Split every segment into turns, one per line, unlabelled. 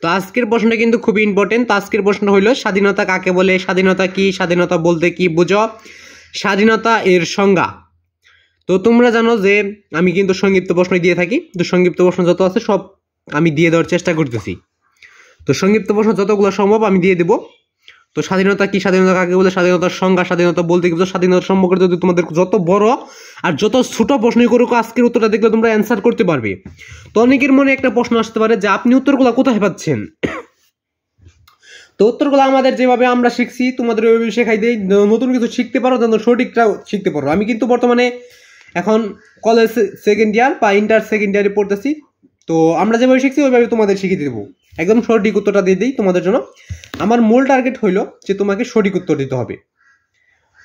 তো আজকের প্রশ্নটা কিন্তু খুবই ইম্পর্টেন্ট। তো আজকের প্রশ্ন হইল স্বাধীনতা কাকে বলে, স্বাধীনতা কি, স্বাধীনতা বলতে কি বুঝো, স্বাধীনতা এর সংজ্ঞা। তো তোমরা জানো যে আমি কিন্তু সংক্ষিপ্ত প্রশ্ন দিয়ে থাকি। তো সংক্ষিপ্ত প্রশ্ন যত আছে সব আমি দিয়ে দেওয়ার চেষ্টা করতেছি। তো সংক্ষিপ্ত প্রশ্ন যতগুলো সম্ভব আমি দিয়ে দেবো। তো স্বাধীনতা কি, স্বাধীনতা কাকে বলে, স্বাধীনতার সংজ্ঞা, স্বাধীনতা বলতে কি, স্বাধীনতা সম্পর্কে যদি তোমাদের যত বড় আর যত ছোট প্রশ্নই করুক আজকের উত্তরটা দেখলে তোমরা অ্যান্সার করতে পারবে। তো অনেকের মনে একটা প্রশ্ন আসতে পারে যে আপনি উত্তরগুলো কোথায় পাচ্ছেন। তো উত্তরগুলো আমাদের যেভাবে আমরা শিখছি তোমাদের ওইভাবে শেখাই দিই, নতুন কিছু শিখতে পারো যেন সঠিকটা শিখতে পারো। আমি কিন্তু বর্তমানে এখন কলেজ সেকেন্ড ইয়ার বা ইন্টার সেকেন্ড ইয়ারে পড়তেছি। তো আমরা যেভাবে শিখছি ওইভাবে তোমাদের শিখিয়ে দেবো, একদম সঠিক উত্তরটা দিয়ে দিই তোমাদের জন্য। আমার মূল টার্গেট হইলো যে তোমাকে সঠিক উত্তর দিতে হবে।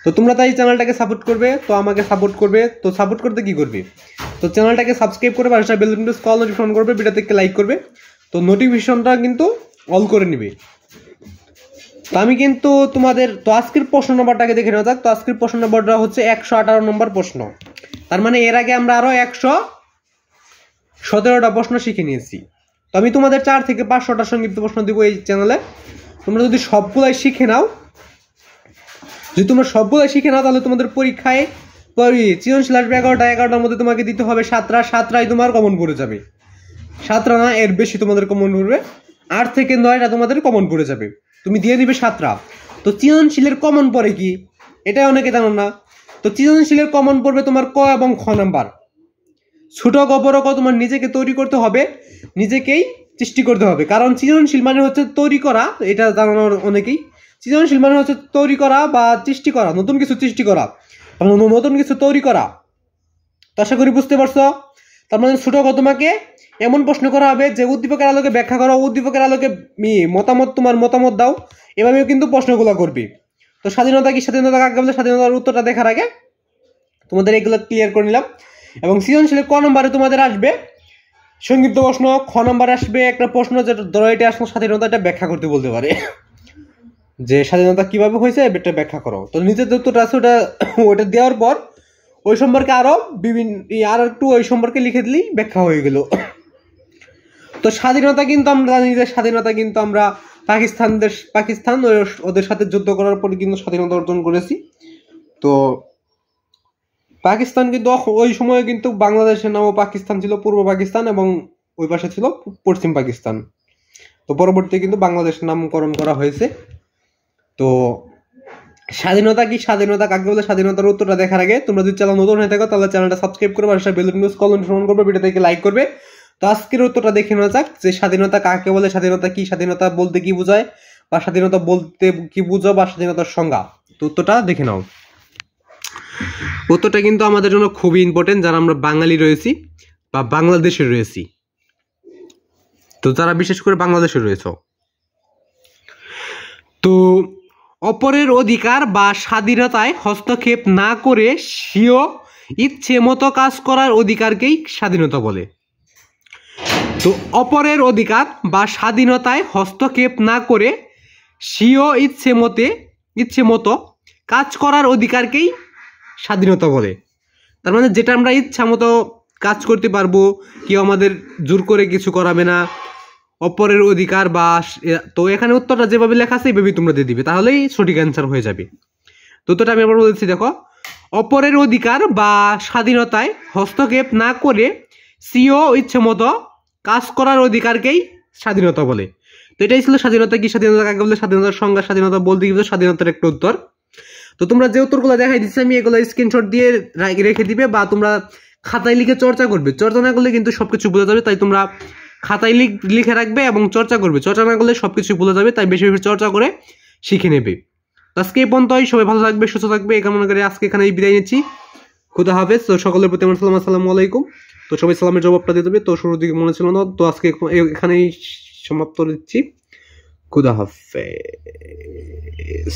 তো তোমরা তাই চ্যানেলটাকে সাপোর্ট করবে, তো আমাকে সাপোর্ট করবে। তো সাপোর্ট করতে কি করবে, তো চ্যানেলটাকে সাবস্ক্রাইব করে পাশে বেল বাটনটা কল নোটিফিকেশন করবে, ভিডিওতে লাইক করবে, তো নোটিফিকেশনটা কিন্তু অল করে নেবে। তো আমি কিন্তু তোমাদের তো আজকের প্রশ্ন নম্বরটাকে দেখে নেওয়া যাক। তো আজকের প্রশ্ন নম্বরটা হচ্ছে 118 নম্বর প্রশ্ন। তার মানে এর আগে আমরা আরো 117টা প্রশ্ন শিখে নিয়েছি। তো আমি তোমাদের 4 থেকে 500টা সংক্ষিপ্ত প্রশ্ন দিব এই চ্যানেলে। তোমরা যদি সবগুলাই শিখে নাও, তাহলে তোমাদের পরীক্ষায় সৃজনশীল আসবে 11টার মধ্যে তোমাকে দিতে হবে 7টাই তোমার কমন পড়ে যাবে। 7টা না এর বেশি তোমাদের কমন পড়বে, 8 থেকে 9টা তোমাদের কমন পড়ে যাবে, তুমি দিয়ে দিবে 7টা। তো সৃজনশীলের কমন পড়ে কি এটা অনেকে জানো না। তো সৃজনশীলের কমন পড়বে তোমার ক এবং খ নাম্বার। ছোট ক বড় ক তোমার নিজেকে তৈরি করতে হবে, নিজেকেই সৃষ্টি করতে হবে। কারণ সৃজনশীল মানে হচ্ছে তৈরি করা, এটা জানানোর অনেকেই। সৃজনশীল মানে হচ্ছে তৈরি করা বা সৃষ্টি করা, নতুন কিছু সৃষ্টি করা, নতুন কিছু তৈরি করা। তো আশা করি বুঝতে পারছো। তার মানে ছোট ক তোমাকে এমন প্রশ্ন করা হবে যে উদ্দীপকের আলোকে ব্যাখ্যা করো, উদ্দীপকের আলোকে তোমার মতামত দাও, এভাবেও কিন্তু প্রশ্নগুলো করবি। তো স্বাধীনতা কি, স্বাধীনতা কাকে বলে, স্বাধীনতার উত্তরটা দেখার আগে তোমাদের এগুলো ক্লিয়ার করে নিলাম। এবং সৃজনশীলের ক নম্বরে তোমাদের আসবে সংক্ষিপ্ত প্রশ্ন, খ নম্বরে আসবে একটা প্রশ্ন যেটা ধরো এটা আসলে স্বাধীনতা, এটা ব্যাখ্যা করতে বলতে পারে যে স্বাধীনতা কিভাবে হয়েছে এটা ব্যাখ্যা করো। তো নিচের যে উত্তরটা আছে ওটা দেওয়ার পর ওই সম্পর্কে আরো আর একটু ওই সম্পর্কে লিখে দিলেই ব্যাখ্যা হয়ে গেল। তো স্বাধীনতা কিন্তু আমরা জানি যে স্বাধীনতা কিন্তু আমরা পাকিস্তান ওদের সাথে যুদ্ধ করার পরে কিন্তু স্বাধীনতা অর্জন করেছি। তো পাকিস্তান কিন্তু ওই সময়ে কিন্তু বাংলাদেশের নামও পাকিস্তান ছিল, পূর্ব পাকিস্তান, এবং ওই পাশে ছিল পশ্চিম পাকিস্তান। তো পরবর্তীতে কিন্তু বাংলাদেশের নামকরণ করা হয়েছে। তো স্বাধীনতা কি, স্বাধীনতা কাকে বলে, স্বাধীনতার উত্তরটা দেখার আগে তোমরা যদি চ্যানেল নতুন হয়ে থাকো তাহলে চ্যানেলটা সাবস্ক্রাইব করবে, পাশে বেল বাটন কল নোটিফিকেশন করবে, ভিডিওটাকে লাইক করবে। তো আজকের উত্তরটা দেখে নেওয়া যাক যে স্বাধীনতা কাকে বলে, স্বাধীনতা কি, স্বাধীনতা বলতে কি বোঝায়, বা স্বাধীনতা বলতে কি বুঝো, বা স্বাধীনতার সংজ্ঞা। তো উত্তরটা দেখে নাও। উত্তরটা কিন্তু আমাদের জন্য খুবই ইম্পর্টেন্ট যারা আমরা বাঙালি রয়েছি বা বাংলাদেশে রয়েছি। তো যারা বিশেষ করে বাংলাদেশে রয়েছে, তো অপরের অধিকার বা স্বাধীনতায় হস্তক্ষেপ না করে স্বীয় ইচ্ছে মতো কাজ করার অধিকারকেই স্বাধীনতা বলে। তো অপরের অধিকার বা স্বাধীনতায় হস্তক্ষেপ না করে স্বীয় ইচ্ছে মতো কাজ করার অধিকারকেই স্বাধীনতা বলে। তার মানে যেটা আমরা ইচ্ছা মতো কাজ করতে পারবো, কেউ আমাদের জোর করে কিছু করাবে না, অপরের অধিকার বা, তো এখানে উত্তরটা যেভাবে লেখা আছে এইভাবেই তোমরা দিয়ে দিবে, তাহলেই সঠিক অ্যান্সার হয়ে যাবে। তো উত্তরটা আমি আবার বলছি, দেখো, অপরের অধিকার বা স্বাধীনতায় হস্তক্ষেপ না করে স্বীয় ইচ্ছে মতো কাজ করার অধিকারকেই স্বাধীনতা বলে। তো এটাই ছিল স্বাধীনতা কি, স্বাধীনতা কাকে বলে, স্বাধীনতার সংজ্ঞা, স্বাধীনতা বলতে কি, স্বাধীনতার একটা উত্তর। তো তোমরা যে উত্তরগুলো দেখাই দিচ্ছি আমি এগুলো স্ক্রিনশট দিয়ে রেখে দিবে, বা তোমরা খাতায় লিখে চর্চা করবে। চর্চা না করলে কিন্তু সবকিছু বোঝা যাবে, তাই তোমরা খাতায় লিখে রাখবে এবং চর্চা করবে। চর্চা না করলে সবকিছু ভুলে যাবে, তাই বেশি বেশি চর্চা করে শিখে নেবে। আজকে এই পর্যন্তই, সবাই ভালো থাকবে, সুস্থ থাকবে, এই কামনা করে আজকে এখানেই বিদায় নিচ্ছি। খুদা হাফেজ। তো সকলের প্রতি আমার সালাম, আসসালামু আলাইকুম। তো সবাই সালামের জবাবটা দিয়ে দেবে। তো শুরুর দিকে মনে ছিল না, তো আজকে এখানেই সমাপ্ত দিচ্ছি। খুদা হাফেজ।